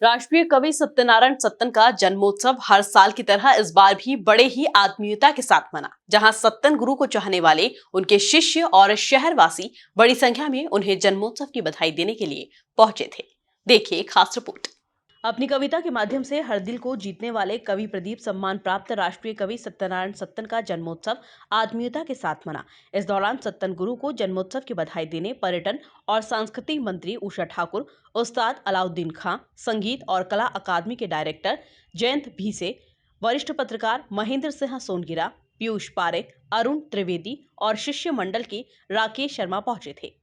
राष्ट्रीय कवि सत्यनारायण सत्तन का जन्मोत्सव हर साल की तरह इस बार भी बड़े ही आत्मीयता के साथ मना, जहां सत्तन गुरु को चाहने वाले, उनके शिष्य और शहरवासी बड़ी संख्या में उन्हें जन्मोत्सव की बधाई देने के लिए पहुंचे थे। देखिए खास रिपोर्ट। अपनी कविता के माध्यम से हर दिल को जीतने वाले कवि प्रदीप सम्मान प्राप्त राष्ट्रीय कवि सत्यनारायण सत्तन का जन्मोत्सव आत्मीयता के साथ मना। इस दौरान सत्तन गुरु को जन्मोत्सव की बधाई देने पर्यटन और सांस्कृतिक मंत्री उषा ठाकुर, उस्ताद अलाउद्दीन खां, संगीत और कला अकादमी के डायरेक्टर जयंत भीसे, वरिष्ठ पत्रकार महेंद्र सिंह सोनगिरा, पीयूष पारेख, अरुण त्रिवेदी और शिष्य मंडल के राकेश शर्मा पहुंचे थे।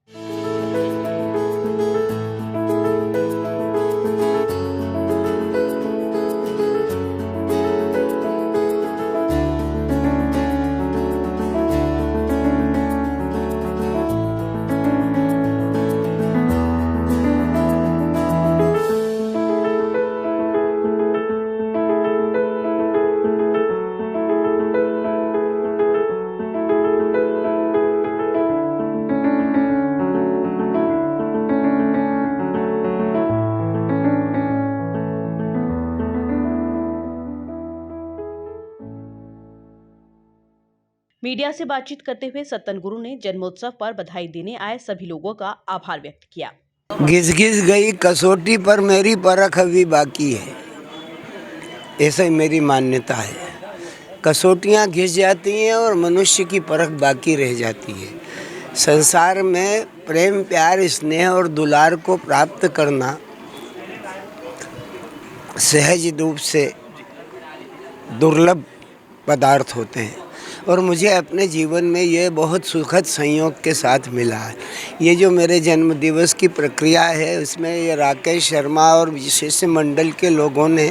मीडिया से बातचीत करते हुए सत्तन गुरु ने जन्मोत्सव पर बधाई देने आए सभी लोगों का आभार व्यक्त किया। घिस घिस गई कसौटी पर मेरी परख अभी बाकी है, ऐसा ही मेरी मान्यता है। कसौटियाँ घिस जाती हैं और मनुष्य की परख बाकी रह जाती है। संसार में प्रेम, प्यार, स्नेह और दुलार को प्राप्त करना सहज रूप से दुर्लभ पदार्थ होते हैं और मुझे अपने जीवन में ये बहुत सुखद संयोग के साथ मिला है। ये जो मेरे जन्म दिवस की प्रक्रिया है, उसमें ये राकेश शर्मा और विशेष मंडल के लोगों ने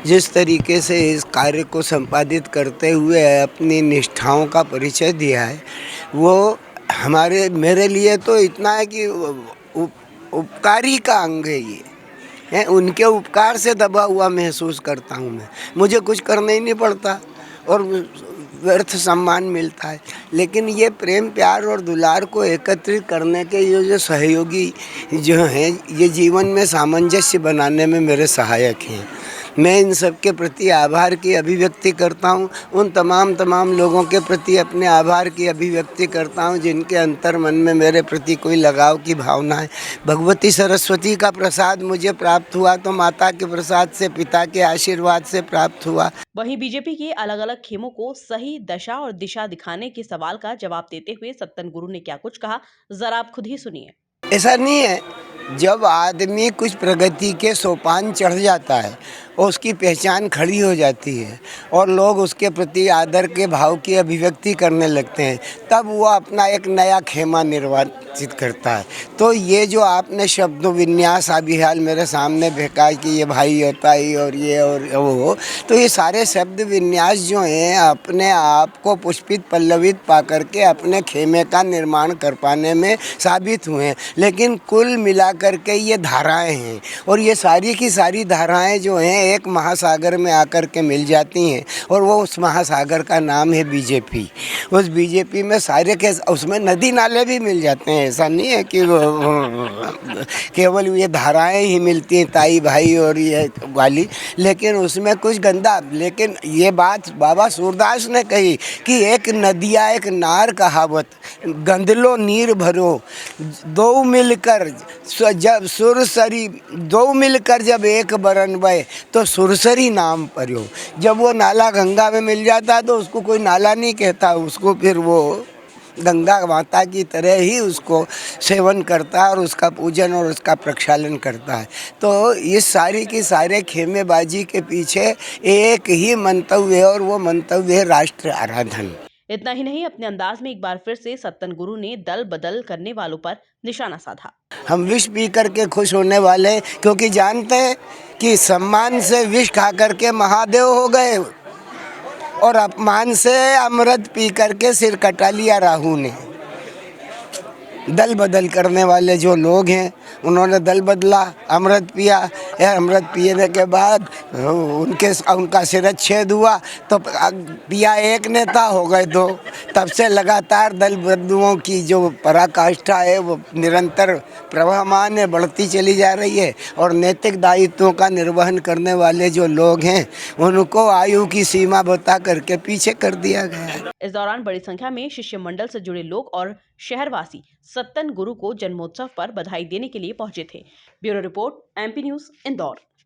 जिस तरीके से इस कार्य को संपादित करते हुए अपनी निष्ठाओं का परिचय दिया है, वो मेरे लिए तो इतना है कि उपकारी का अंग है। ये है, उनके उपकार से दबा हुआ महसूस करता हूँ मैं। मुझे कुछ करना ही नहीं पड़ता और व्यर्थ सम्मान मिलता है, लेकिन ये प्रेम, प्यार और दुलार को एकत्रित करने के ये जो सहयोगी जो हैं, ये जीवन में सामंजस्य बनाने में मेरे सहायक हैं। मैं इन सब के प्रति आभार की अभिव्यक्ति करता हूँ। उन तमाम लोगों के प्रति अपने आभार की अभिव्यक्ति करता हूँ जिनके अंतर मन में मेरे प्रति कोई लगाव की भावना है। भगवती सरस्वती का प्रसाद मुझे प्राप्त हुआ तो माता के प्रसाद से, पिता के आशीर्वाद से प्राप्त हुआ। वहीं बीजेपी के अलग अलग खेमों को सही दशा और दिशा दिखाने के सवाल का जवाब देते हुए सत्तन गुरु ने क्या कुछ कहा, जरा आप खुद ही सुनिए। ऐसा नहीं है, जब आदमी कुछ प्रगति के सोपान चढ़ जाता है और उसकी पहचान खड़ी हो जाती है और लोग उसके प्रति आदर के भाव की अभिव्यक्ति करने लगते हैं, तब वो अपना एक नया खेमा निर्वाचित करता है। तो ये जो आपने शब्द विन्यास अभी हाल मेरे सामने फेंका कि ये भाई होता ही और ये और वो, तो ये सारे शब्द विन्यास जो हैं अपने आप को पुष्पित पल्लवित पा करके अपने खेमे का निर्माण कर पाने में साबित हुए हैं। लेकिन कुल मिला करके ये धाराएं हैं और ये सारी की सारी धाराएं जो हैं एक महासागर में आकर के मिल जाती हैं और वो उस महासागर का नाम है बीजेपी। उस बीजेपी में सारे के उसमें नदी नाले भी मिल जाते हैं। ऐसा नहीं है कि केवल ये धाराएं ही मिलती हैं, ताई भाई और ये वाली, लेकिन उसमें कुछ गंदा। लेकिन ये बात बाबा सूरदास ने कही कि एक नदिया एक नार कहावत, गंदलो नीर भरो, दो मिलकर जब सुरसरी, दो मिलकर जब एक बरन बहे तो सुरसरी नाम पर्यो। जब वो नाला गंगा में मिल जाता है तो उसको कोई नाला नहीं कहता, उसको फिर वो गंगा माता की तरह ही उसको सेवन करता है और उसका पूजन और उसका प्रक्षालन करता है। तो इस सारी की सारे खेमेबाजी के पीछे एक ही मंतव्य है और वो मंतव्य है राष्ट्र आराधन। इतना ही नहीं, अपने अंदाज में एक बार फिर से सत्तन गुरु ने दल बदल करने वालों पर निशाना साधा। हम विष पी करके खुश होने वाले, क्योंकि जानते हैं कि सम्मान से विष खा करके महादेव हो गए और अपमान से अमृत पी करके सिर कटा लिया राहु ने। दल बदल करने वाले जो लोग हैं उन्होंने दल बदला, अमृत पिया। अमृत पीने के बाद उनका शिरच्छेद हुआ तो पिया एक नेता हो गए दो। तब से लगातार दल बदलुओं की जो पराकाष्ठा है वो निरंतर प्रवहमान है, बढ़ती चली जा रही है। और नैतिक दायित्वों का निर्वहन करने वाले जो लोग हैं उनको आयु की सीमा बता करके पीछे कर दिया गया है। इस दौरान बड़ी संख्या में शिष्य मंडल से जुड़े लोग और शहरवासी सत्तन गुरु को जन्मोत्सव पर बधाई देने के लिए पहुंचे थे। Bureau report, MP news, Indore.